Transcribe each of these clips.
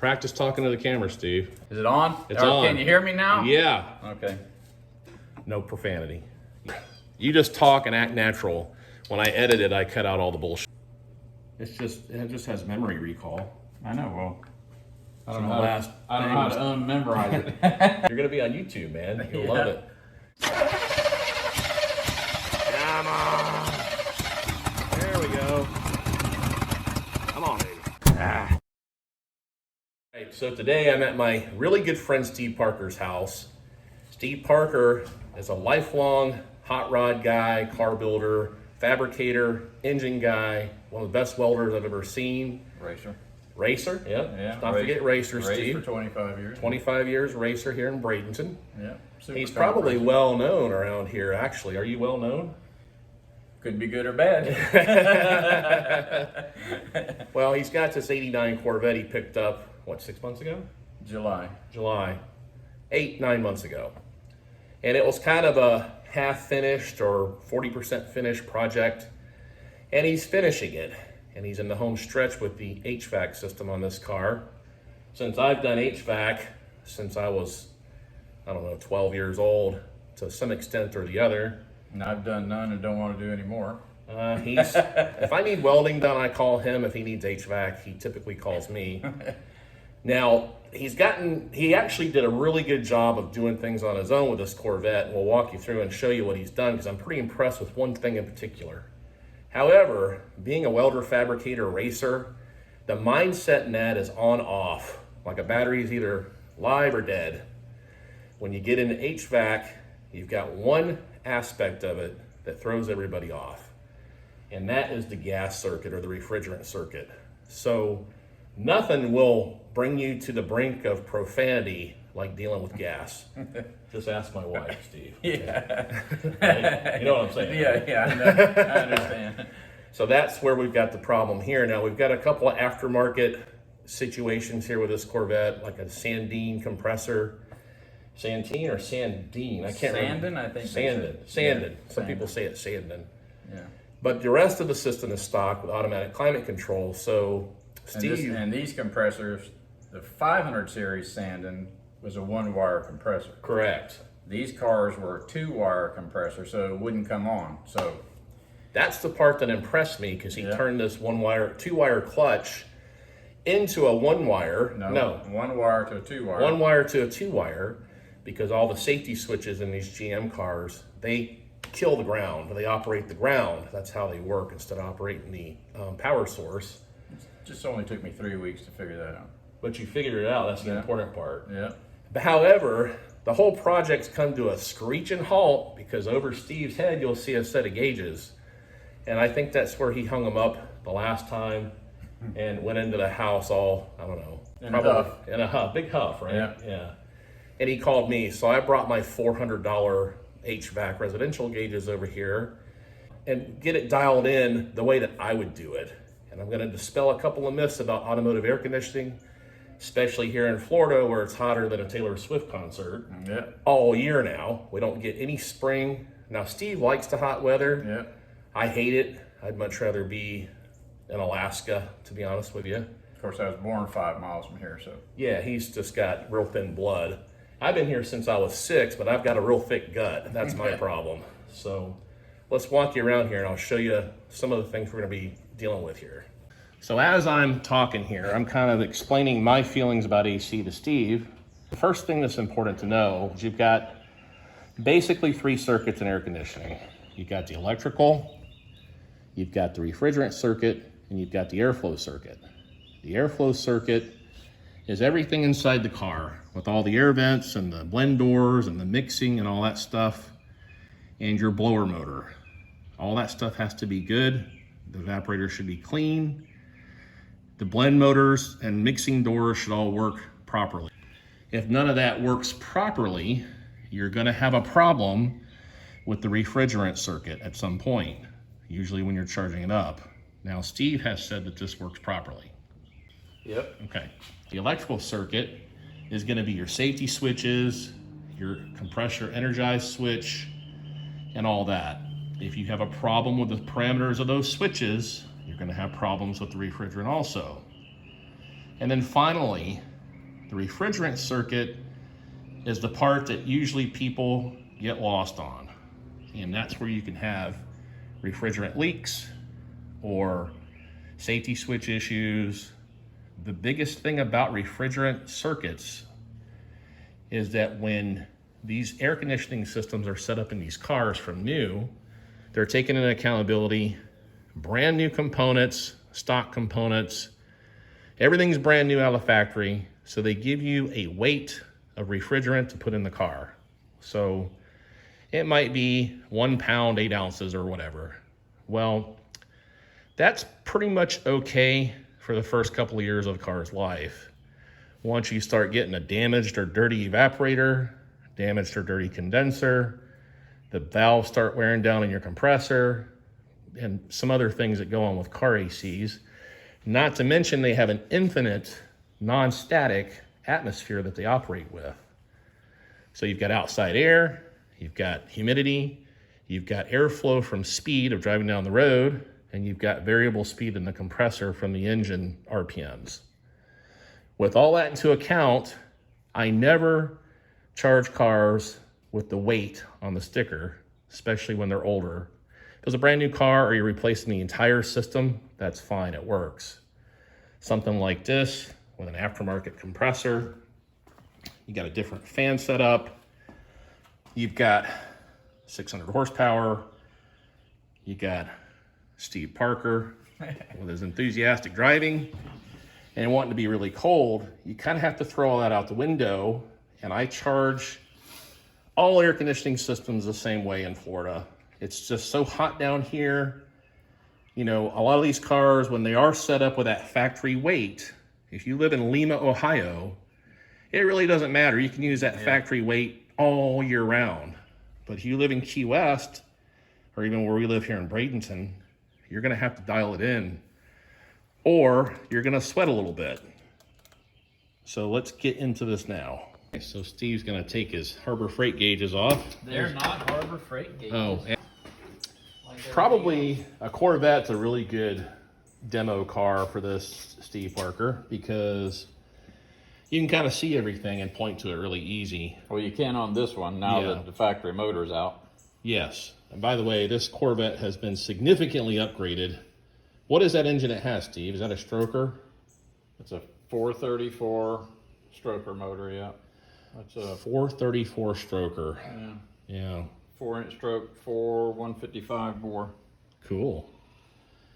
Practice talking to the camera, Steve. Is it on? It's on. Can you hear me now? Yeah. Okay. No profanity. You just talk and act natural. When I edit it, I cut out all the bullshit. It just has memory recall. I know. Well, I don't So know the how last to, I don't know how to unmemorize it. You're gonna be on YouTube, man. You'll love it. Come on. There we go. Come on, baby. Ah. Right, so today I'm at my really good friend Steve Parker's house. Steve Parker is a lifelong hot rod guy, car builder, fabricator, engine guy, one of the best welders I've ever seen. Racer, yep. Yeah. Not forget Racer, Raced Steve. for 25 years. 25 years racer here in Bradenton. Yeah. He's probably well known around here, actually. Are you well known? Could be good or bad. Well, he's got this 89 Corvette he picked up, what, 6 months ago? July. 9 months ago. And it was kind of a half finished or 40% finished project. And he's finishing it. And he's in the home stretch with the HVAC system on this car. Since I've done HVAC since I was, 12 years old, to some extent or the other. And I've done none and don't want to do any more. If I need welding done, I call him. If he needs HVAC, he typically calls me. Now, he actually did a really good job of doing things on his own with this Corvette. We'll walk you through and show you what he's done, because I'm pretty impressed with one thing in particular. However, being a welder, fabricator, racer, the mindset in that is on-off. Like a battery is either live or dead. When you get into HVAC, you've got one aspect of it that throws everybody off. And that is the gas circuit or the refrigerant circuit. So nothing will bring you to the brink of profanity like dealing with gas. Just ask my wife, Steve. Yeah. Right? You know what I'm saying? Yeah, I know. I understand. So that's where we've got the problem here. Now we've got a couple of aftermarket situations here with this Corvette, like a Sandine compressor. Sandine or Sandine? I can't remember. Sandin, I think. Sandin. Yeah, Some people say it's Sandin. Yeah. But the rest of the system is stock with automatic climate control. So Steve, And these compressors, the 500 series Sandin was a one-wire compressor. correct. These cars were a two-wire compressor, so it wouldn't come on. So That's the part that impressed me, because he Yeah. turned this two-wire clutch into a one-wire. no, one wire to a two-wire. One wire to a two-wire, because all the safety switches in these GM cars, they kill the ground. They operate the ground. That's how they work, instead of operating the power source. Just only took me 3 weeks to figure that out. But you figured it out. That's the Yeah. important part. Yeah. But however, the whole project's come to a screeching halt, because over Steve's head, you'll see a set of gauges. And I think that's where he hung them up the last time and went into the house all, In a huff. in a huff, big huff, right? Yeah. And he called me, so I brought my $400 HVAC residential gauges over here and get it dialed in the way that I would do it. And I'm gonna dispel a couple of myths about automotive air conditioning, especially here in Florida, where it's hotter than a Taylor Swift concert Yeah. all year now. We don't get any spring. Now, Steve likes the hot weather. Yeah. I hate it. I'd much rather be in Alaska, to be honest with you. Of course, I was born 5 miles from here, so. Yeah, he's just got real thin blood. I've been here since I was 6, but I've got a real thick gut. That's my problem. So let's walk you around here, and I'll show you some of the things we're gonna be dealing with here. So as I'm talking here, I'm kind of explaining my feelings about AC to Steve. The first thing that's important to know is you've got basically 3 circuits in air conditioning. You've got the electrical, you've got the refrigerant circuit, and you've got the airflow circuit. The airflow circuit is everything inside the car, with all the air vents and the blend doors and the mixing and all that stuff, and your blower motor. All that stuff has to be good. The evaporator should be clean. The blend motors and mixing doors should all work properly. If none of that works properly, you're gonna have a problem with the refrigerant circuit at some point, usually when you're charging it up. Now, Steve has said that this works properly. Yep. Okay. The electrical circuit is going to be your safety switches, your compressor energized switch, and all that. If you have a problem with the parameters of those switches, you're going to have problems with the refrigerant also. And then finally, The refrigerant circuit is the part that usually people get lost on. And that's where you can have refrigerant leaks or safety switch issues. The biggest thing about refrigerant circuits is that when these air conditioning systems are set up in these cars from new, they're taking into accountability brand new components, stock components, everything's brand new out of the factory. So they give you a weight of refrigerant to put in the car. So it might be 1 pound, 8 ounces or whatever. Well, that's pretty much okay for the first couple of years of the car's life. Once you start getting a damaged or dirty evaporator, damaged or dirty condenser, the valves start wearing down in your compressor, and some other things that go on with car ACs. Not to mention they have an infinite non-static atmosphere that they operate with. So you've got outside air, you've got humidity, you've got airflow from speed of driving down the road, and you've got variable speed in the compressor from the engine RPMs. With all that into account, I never charge cars with the weight on the sticker, especially when they're older. If it was a brand new car or you're replacing the entire system, that's fine, it works. Something like this with an aftermarket compressor, you got a different fan setup, you've got 600 horsepower, you got Steve Parker with his enthusiastic driving and wanting to be really cold, you kind of have to throw all that out the window. And I charge all air conditioning systems the same way in Florida. It's just so hot down here. You know, a lot of these cars, when they are set up with that factory weight, if you live in Lima, Ohio, it really doesn't matter. You can use that factory weight all year round. But if you live in Key West, or even where we live here in Bradenton, you're gonna have to dial it in, or you're gonna sweat a little bit. So let's get into this now. So Steve's gonna take his Harbor Freight gauges off. They're not Harbor Freight gauges. Oh, probably a Corvette's a really good demo car for this, Steve Parker, because you can kind of see everything and point to it really easy. Well, you can on this one now that the factory motor's out. Yes. And by the way, this Corvette has been significantly upgraded. What is that engine it has, Steve? Is that a stroker? It's a 434 stroker motor, yeah. That's a 434 stroker. Yeah. Yeah. 4-inch stroke, 155 bore. Cool.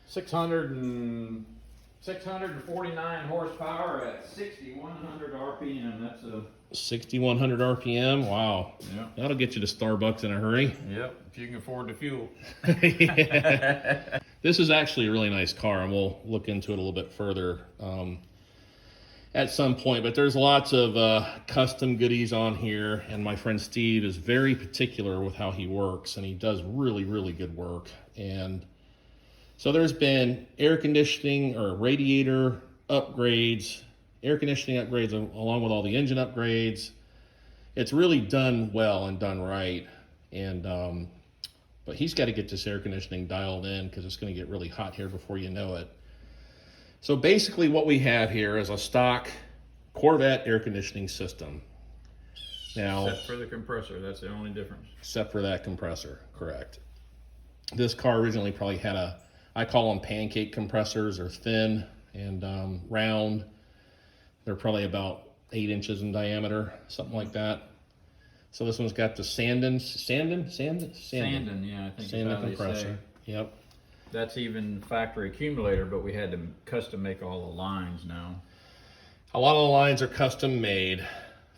649 horsepower at 6,100 RPM. That's a 6,100 RPM. Wow. Yeah. That'll get you to Starbucks in a hurry. Yep, if you can afford the fuel. Yeah. This is actually a really nice car, and we'll look into it a little bit further at some point. But there's lots of custom goodies on here, and my friend Steve is very particular with how he works, and he does really, really good work. And so there's been air conditioning or radiator upgrades, air conditioning upgrades along with all the engine upgrades. It's really done well and done right. And but he's got to get this air conditioning dialed in because it's going to get really hot here before you know it. So basically what we have here is a stock Corvette air conditioning system. Now, Except for the compressor, that's the only difference. Except for that compressor, correct. This car originally probably had I call them pancake compressors. They're thin and round. They're probably about 8 inches in diameter, something like that. So this one's got the Sandon, yeah, I think Sandon compressor. Yep. That's even factory accumulator, but we had to custom make all the lines now. A lot of the lines are custom made.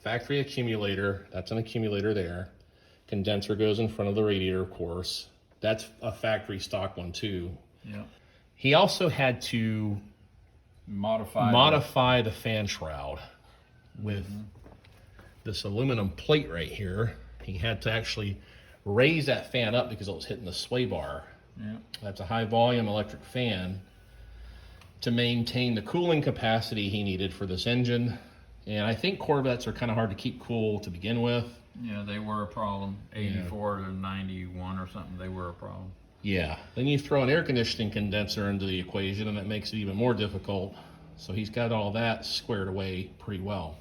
Factory accumulator, that's an accumulator there. Condenser goes in front of the radiator, of course. That's a factory stock one too. Yeah. He also had to modify the fan shroud with this aluminum plate right here. He had to actually raise that fan up because it was hitting the sway bar. Yeah. That's a high volume electric fan to maintain the cooling capacity he needed for this engine. And I think Corvettes are kind of hard to keep cool to begin with. Yeah, they were a problem. 84 to 91 or something, they were a problem. Yeah, then you throw an air conditioning condenser into the equation and that makes it even more difficult. So he's got all that squared away pretty well.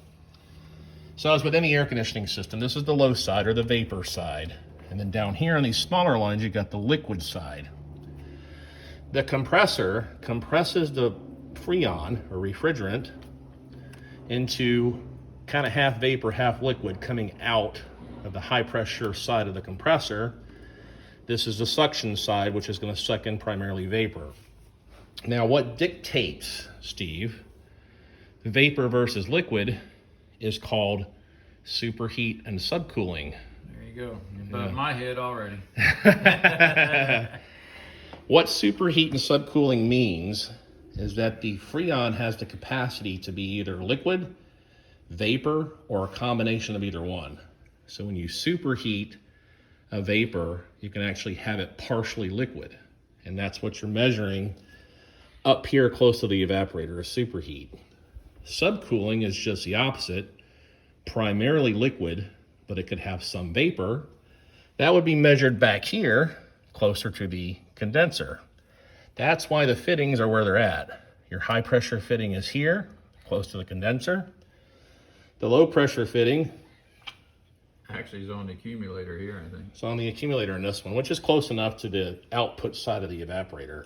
So as with any air conditioning system, this is the low side or the vapor side. And then down here on these smaller lines, you've got the liquid side. The compressor compresses the freon or refrigerant into kind of half vapor, half liquid coming out of the high pressure side of the compressor. This is the suction side, which is going to suck in primarily vapor. Now, what dictates, Steve, vapor versus liquid is called superheat and subcooling. There you go. You're above my head already. What superheat and subcooling means is that the freon has the capacity to be either liquid, vapor, or a combination of either one. So when you superheat a vapor, you can actually have it partially liquid. And that's what you're measuring up here close to the evaporator, is superheat. Subcooling is just the opposite, primarily liquid, but it could have some vapor. That would be measured back here, closer to the condenser. That's why the fittings are where they're at. Your high pressure fitting is here, close to the condenser. The low pressure fitting Actually, it's on the accumulator here, I think. is on the accumulator in this one, which is close enough to the output side of the evaporator.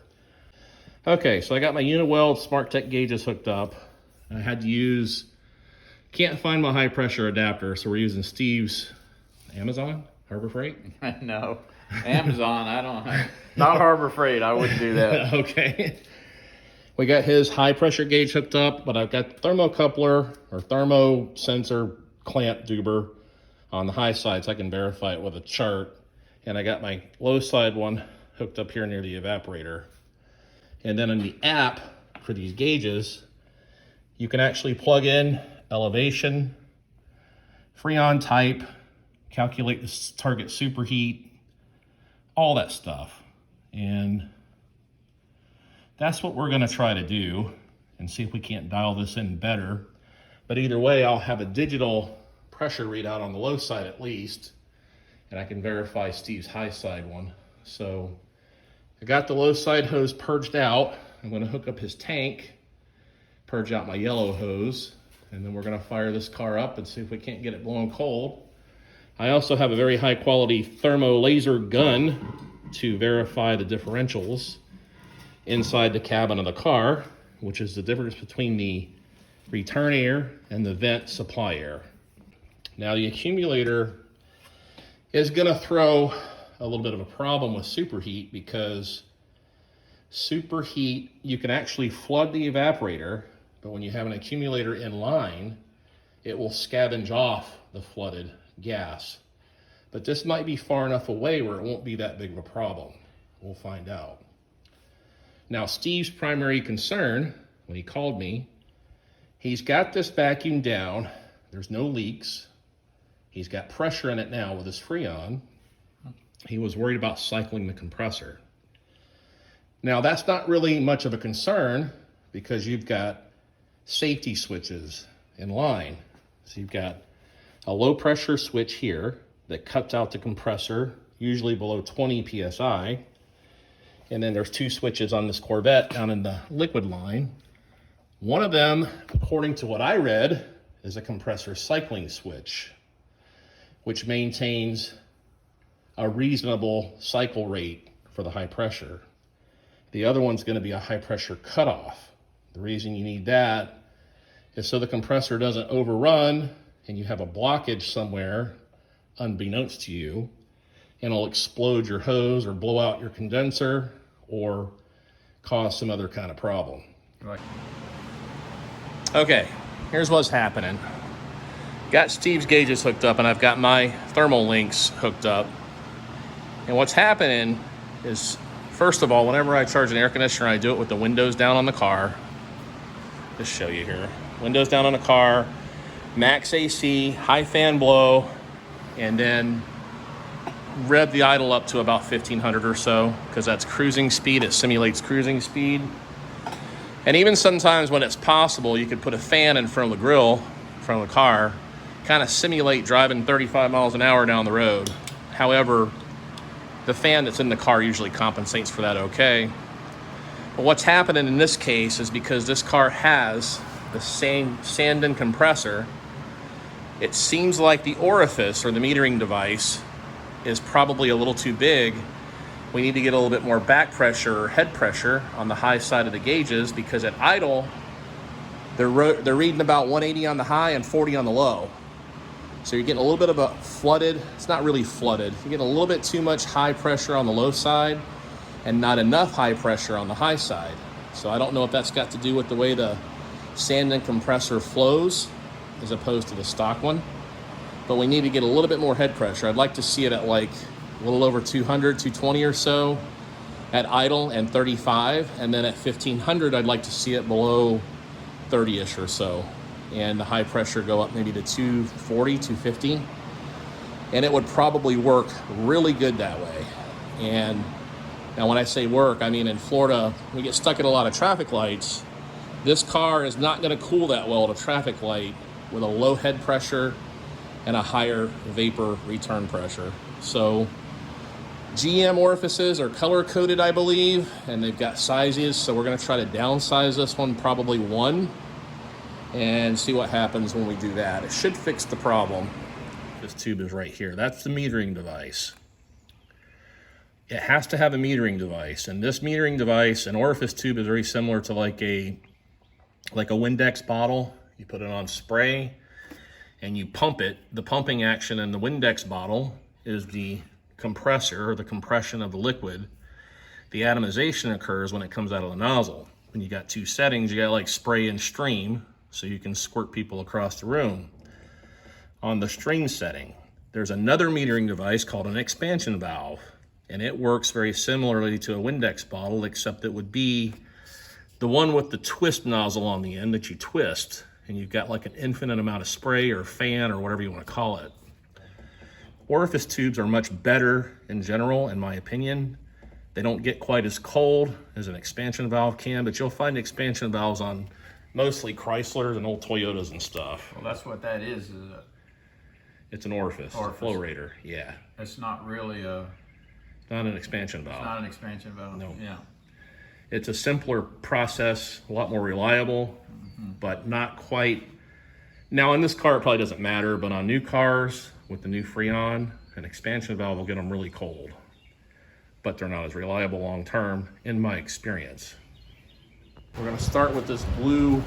Okay, so I got my Uniweld Smart Tech gauges hooked up. I had to use, can't find my high pressure adapter, so we're using Steve's Amazon, Harbor Freight. No, Amazon, I don't have, not Harbor Freight, I wouldn't do that. Okay. We got his high pressure gauge hooked up, but I've got thermocoupler or thermo sensor clamp duber on the high side so I can verify it with a chart. And I got my low side one hooked up here near the evaporator. And then in the app for these gauges, you can actually plug in elevation, freon type, calculate the target superheat, all that stuff. And that's what we're gonna try to do and see if we can't dial this in better. But either way, I'll have a digital pressure readout on the low side at least, and I can verify Steve's high side one. So I got the low side hose purged out. I'm gonna hook up his tank, purge out my yellow hose, and then we're gonna fire this car up and see if we can't get it blowing cold. I also have a very high quality thermo laser gun to verify the differentials inside the cabin of the car, which is the difference between the return air and the vent supply air. Now the accumulator is gonna throw a little bit of a problem with superheat, because superheat, you can actually flood the evaporator, but when you have an accumulator in line, it will scavenge off the flooded gas. But this might be far enough away where it won't be that big of a problem. We'll find out. Now, Steve's primary concern when he called me, he's got this vacuum down. There's no leaks. He's got pressure in it now with his Freon. He was worried about cycling the compressor. Now, that's not really much of a concern because you've got safety switches in line. So you've got a low pressure switch here that cuts out the compressor, usually below 20 PSI. And then there's two switches on this Corvette down in the liquid line. One of them, according to what I read, is a compressor cycling switch, which maintains a reasonable cycle rate for the high pressure. The other one's going to be a high pressure cutoff. The reason you need that is so the compressor doesn't overrun and you have a blockage somewhere unbeknownst to you, and it'll explode your hose or blow out your condenser or cause some other kind of problem. Right. Okay, here's what's happening. Got Steve's gauges hooked up and I've got my thermal links hooked up. And what's happening is, first of all, whenever I charge an air conditioner, I do it with the windows down on the car. Just show you here. Windows down on the car, max AC, high fan blow, and then rev the idle up to about 1500 or so, because that's cruising speed. It simulates cruising speed. And even sometimes when it's possible, you could put a fan in front of the grill, in front of the car, kind of simulate driving 35 miles an hour down the road. However, the fan that's in the car usually compensates for that okay. But what's happening in this case is because this car has the same Sandon compressor, It seems like the orifice or the metering device is probably a little too big. We need to get a little bit more back pressure or head pressure on the high side of the gauges, because at idle, they're reading about 180 on the high and 40 on the low. So you're getting a little bit of a flooded, it's not really flooded, you're getting a little bit too much high pressure on the low side and not enough high pressure on the high side. So I don't know if that's got to do with the way the sand and compressor flows as opposed to the stock one, but we need to get a little bit more head pressure. I'd like to see it at like a little over 200, 220 or so at idle and 35, and then at 1500 I'd like to see it below 30-ish or so, and the high pressure go up maybe to 240, 250, and it would probably work really good that way. And now when I say work, I mean in Florida, we get stuck at a lot of traffic lights. This car is not going to cool that well at a traffic light with a low head pressure and a higher vapor return pressure. So GM orifices are color coded, I believe, and they've got sizes. So we're going to try to downsize this one, probably 1, and see what happens when we do that. It should fix the problem. This tube is right here. That's the metering device. It has to have a metering device, and this metering device, an orifice tube, is very similar to like a Windex bottle. You put it on spray and you pump it. The pumping action in the Windex bottle is the compressor, or the compression of the liquid. The atomization occurs when it comes out of the nozzle. When you got 2 settings, you got like spray and stream, so you can squirt people across the room. On the stream setting, there's another metering device called an expansion valve, and it works very similarly to a Windex bottle, except it would be the one with the twist nozzle on the end that you twist, and you've got like an infinite amount of spray or fan or whatever you want to call it. Orifice tubes are much better in general, in my opinion. They don't get quite as cold as an expansion valve can, but you'll find expansion valves on mostly Chryslers and old Toyotas and stuff. Well, that's what that is It's an orifice, a flow rater, yeah. it's not really a, Not an expansion valve. not an expansion valve. No. Yeah. It's a simpler process, a lot more reliable, but not quite. Now in this car, it probably doesn't matter, but on new cars with the new Freon, an expansion valve will get them really cold. But they're not as reliable long term, in my experience. We're gonna start with this blue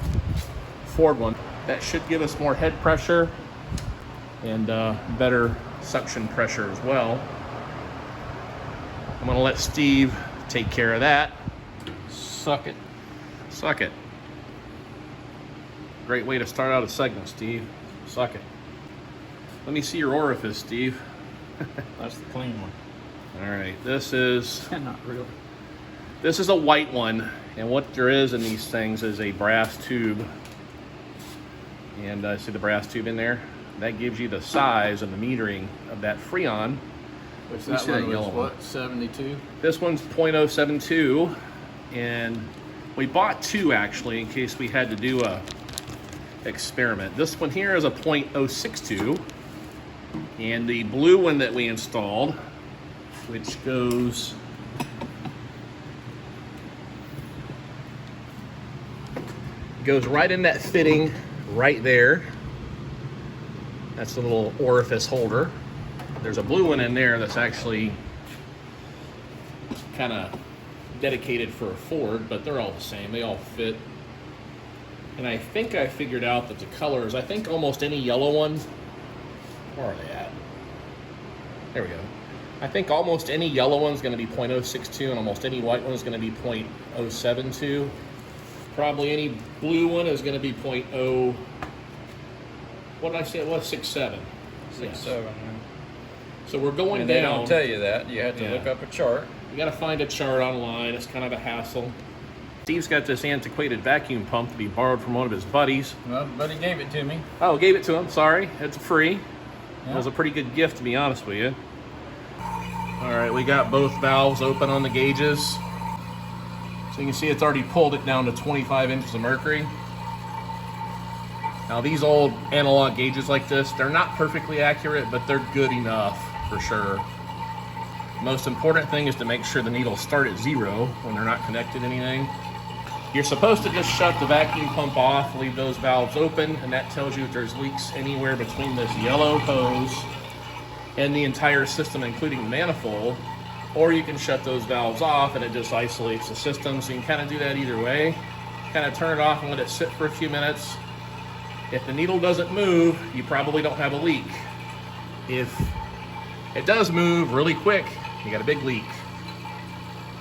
Ford one. That should give us more head pressure and better suction pressure as well. I'm gonna let Steve take care of that. Suck it. Suck it. Great way to start out a segment, Steve. Suck it. Let me see your orifice, Steve. That's the clean one. All right, this is Not really. a white one, and what there is in these things is a brass tube. And see the brass tube in there? That gives you the size and the metering of that Freon. Which You that see one that was yellow what, 72? This one's 0.072, and we bought 2 actually in case we had to do a experiment. This one here is a 0.062, and the blue one that we installed, which goes right in that fitting right there. That's the little orifice holder. There's a blue one in there that's actually kind of dedicated for a Ford, but they're all the same. They all fit. And I think I figured out that the colors, I think almost any yellow one, where are they at? There we go. I think almost any yellow one's going to be 0.062 and almost any white one is going to be 0.072. Probably any blue one is going to be 0.0, what did I say it was? 6.7. 6.7. So we're going And down. they don't tell you that. You have to look up a chart. You got to find a chart online. It's kind of a hassle. Steve's got this antiquated vacuum pump that he borrowed from one of his buddies. Well, buddy gave it to me. Oh, gave it to him. Sorry. It's free. Yeah. It was a pretty good gift, to be honest with you. All right, we got both valves open on the gauges. So you can see it's already pulled it down to 25 inches of mercury. Now these old analog gauges like this, they're not perfectly accurate, but they're good enough for sure. Most important thing is to make sure the needles start at 0 when they're not connected to anything. You're supposed to just shut the vacuum pump off, leave those valves open, and that tells you if there's leaks anywhere between this yellow hose and the entire system, including the manifold. Or you can shut those valves off and it just isolates the system. So you can kind of do that either way. Kind of turn it off and let it sit for a few minutes. If the needle doesn't move, you probably don't have a leak. If it does move really quick, you got a big leak.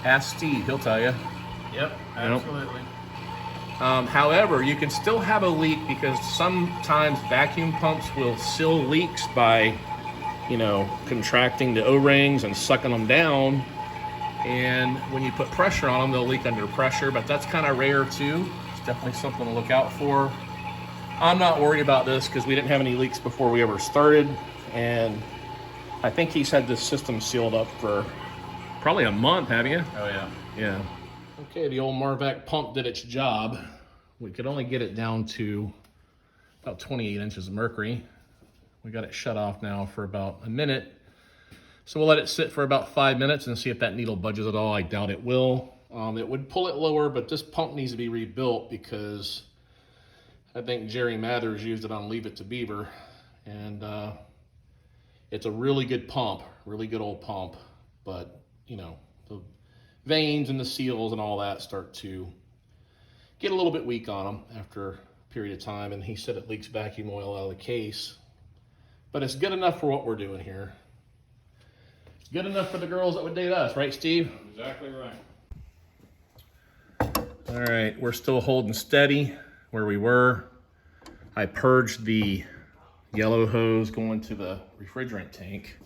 Ask Steve, he'll tell you. Yep, absolutely. However, you can still have a leak because sometimes vacuum pumps will seal leaks by, you know, contracting the O-rings and sucking them down. And when you put pressure on them, they'll leak under pressure, but that's kind of rare too. It's definitely something to look out for. I'm not worried about this because we didn't have any leaks before we ever started. And I think he's had this system sealed up for probably a month, have you? Oh yeah. Yeah. Okay, the old Marvac pump did its job. We could only get it down to about 28 inches of mercury. We got it shut off now for about a minute. So we'll let it sit for about 5 minutes and see if that needle budges at all. I doubt it will. It would pull it lower, but this pump needs to be rebuilt because I think Jerry Mathers used it on Leave It to Beaver. And it's a really good pump, really good old pump. But, you know, the veins and the seals and all that start to get a little bit weak on them after a period of time. And he said it leaks vacuum oil out of the case. But it's good enough for what we're doing here. It's good enough for the girls that would date us, right, Steve? Exactly right. All right, we're still holding steady where we were. I purged the yellow hose going to the refrigerant tank.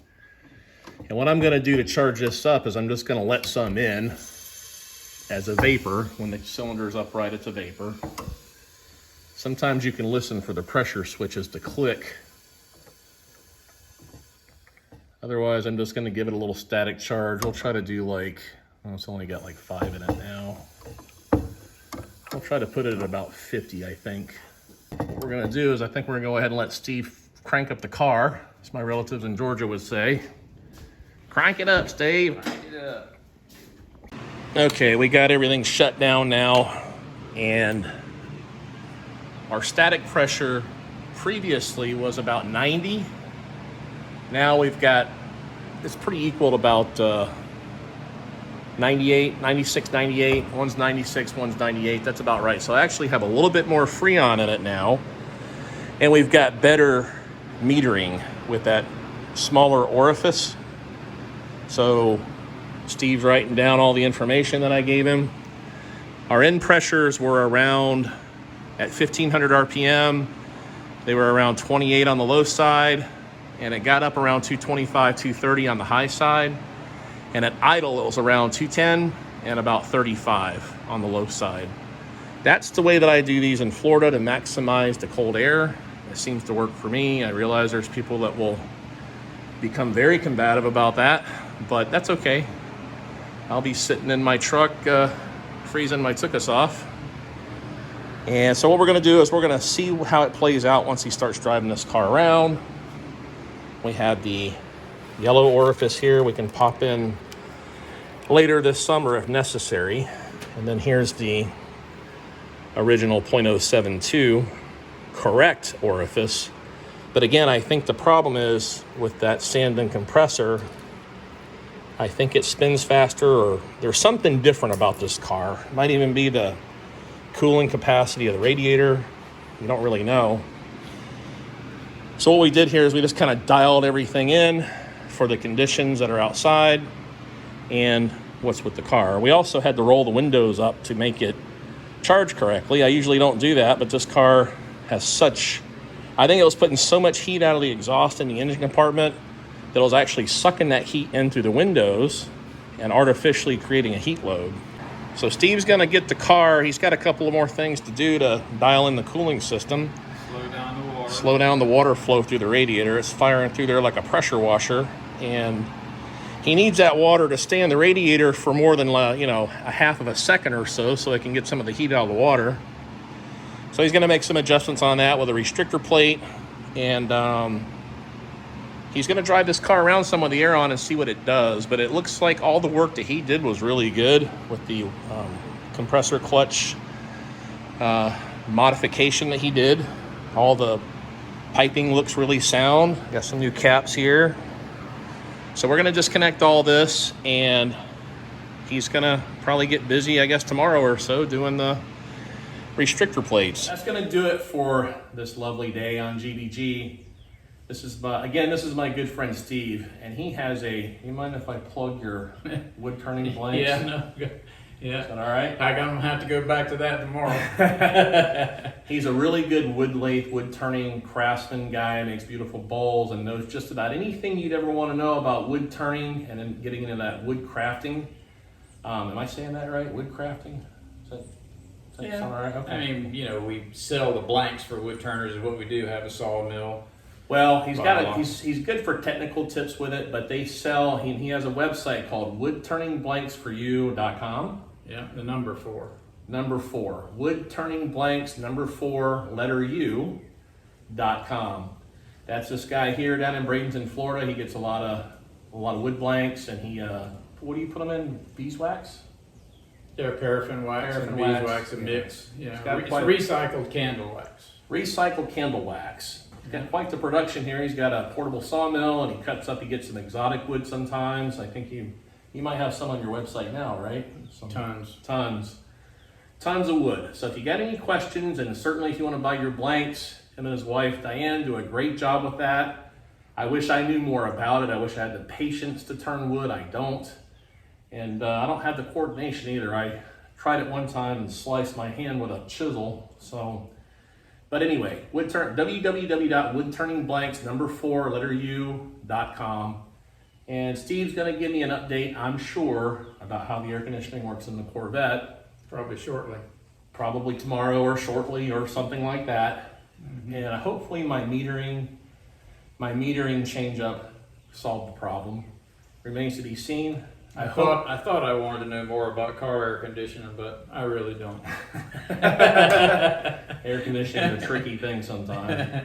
And what I'm gonna do to charge this up is I'm just gonna let some in as a vapor. When the cylinder's upright, it's a vapor. Sometimes you can listen for the pressure switches to click. Otherwise, I'm just gonna give it a little static charge. We'll try to do like, oh, it's only got like 5 in it now. I'll try to put it at about 50, I think. What we're gonna do is I think we're gonna go ahead and let Steve crank up the car, as my relatives in Georgia would say. Crank it up, Steve. Crank it up. Okay, we got everything shut down now, and our static pressure previously was about 90. Now we've got, it's pretty equal to about 98, 96, 98. One's 96, one's 98. That's about right. So I actually have a little bit more Freon in it now. And we've got better metering with that smaller orifice. So Steve's writing down all the information that I gave him. Our end pressures were around at 1500 RPM. They were around 28 on the low side. And it got up around 225, 230 on the high side. And at idle, it was around 210 and about 35 on the low side. That's the way that I do these in Florida to maximize the cold air. It seems to work for me. I realize there's people that will become very combative about that, but that's okay. I'll be sitting in my truck, freezing my tuchus off. And so what we're gonna do is we're gonna see how it plays out once he starts driving this car around. We have the yellow orifice here we can pop in later this summer if necessary. And then here's the original .072 correct orifice. But again, I think the problem is with that Sandon compressor, I think it spins faster, or there's something different about this car. It might even be the cooling capacity of the radiator. You don't really know. So what we did here is we just kind of dialed everything in for the conditions that are outside and what's with the car. We also had to roll the windows up to make it charge correctly. I usually don't do that, but this car has such, I think it was putting so much heat out of the exhaust in the engine compartment that it was actually sucking that heat in through the windows and artificially creating a heat load. So Steve's gonna get the car. He's got a couple of more things to do to dial in the cooling system. Slow down the water flow through the radiator. It's firing through there like a pressure washer, and he needs that water to stay in the radiator for more than a half of a second or so it can get some of the heat out of the water. So he's going to make some adjustments on that with a restrictor plate, and he's going to drive this car around some with the air on and see what it does. But it looks like all the work that he did was really good with the compressor clutch modification that he did. All the piping looks really sound. Got some new caps here. So we're gonna disconnect all this, and he's gonna probably get busy, I guess, tomorrow or so doing the restrictor plates. That's gonna do it for this lovely day on GBG. This is my good friend Steve, and he has you mind if I plug your wood turning blanks? Yeah, no, yeah. Is that all right? I'm gonna have to go back to that tomorrow. He's a really good wood lathe, wood turning craftsman guy, makes beautiful bowls, and knows just about anything you'd ever want to know about wood turning, and then getting into that wood crafting. Am I saying that right? Wood crafting? Does that sound all right? Okay. I mean, you know, we sell the blanks for wood turners is what we do, have a sawmill. Well, he's good for technical tips with it, but they sell, he has a website called woodturningblanksforyou.com. Yeah, the number 4. Number 4. Woodturningblanks, number 4, letter U.com. That's this guy here down in Bradenton, Florida. He gets a lot of wood blanks, and he, what do you put them in? Beeswax? They're paraffin wax and beeswax, a mix. Yeah, it's recycled candle wax. Recycled candle wax. He's got quite the production here. He's got a portable sawmill, and he gets some exotic wood sometimes. I think you might have some on your website now, right? Tons of wood. So if you got any questions, and certainly if you want to buy your blanks, him and his wife Diane do a great job with that. I wish I knew more about it. I wish I had the patience to turn wood. I don't. And I don't have the coordination either. I tried it one time and sliced my hand with a chisel. But anyway, www.woodturningblanks, number 4, letter U.com. And Steve's gonna give me an update, I'm sure, about how the air conditioning works in the Corvette. Probably shortly. Probably tomorrow or shortly or something like that. Mm-hmm. And hopefully my metering change up solved the problem. Remains to be seen. I thought I wanted to know more about car air conditioning, but I really don't. Air conditioning is a tricky thing sometimes.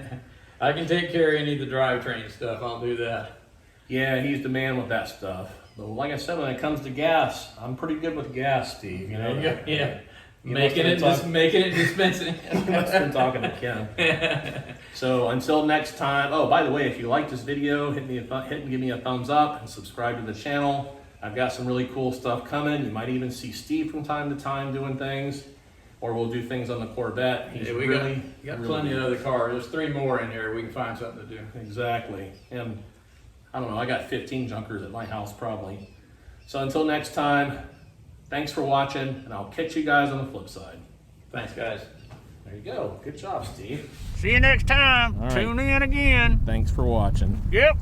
I can take care of any of the drivetrain stuff. I'll do that. Yeah, he's the man with that stuff. But like I said, when it comes to gas, I'm pretty good with gas, Steve. You know. Yeah. Making it, dispensing. You must have been talking to Ken. So until next time. Oh, by the way, if you like this video, hit and give me a thumbs up and subscribe to the channel. I've got some really cool stuff coming. You might even see Steve from time to time doing things, or we'll do things on the Corvette. We got plenty of other cars. There's 3 more in here. We can find something to do. Exactly. And I don't know, I got 15 junkers at my house probably. So until next time, thanks for watching, and I'll catch you guys on the flip side. Thanks, guys. There you go. Good job, Steve. See you next time. All right. Tune in again. Thanks for watching. Yep.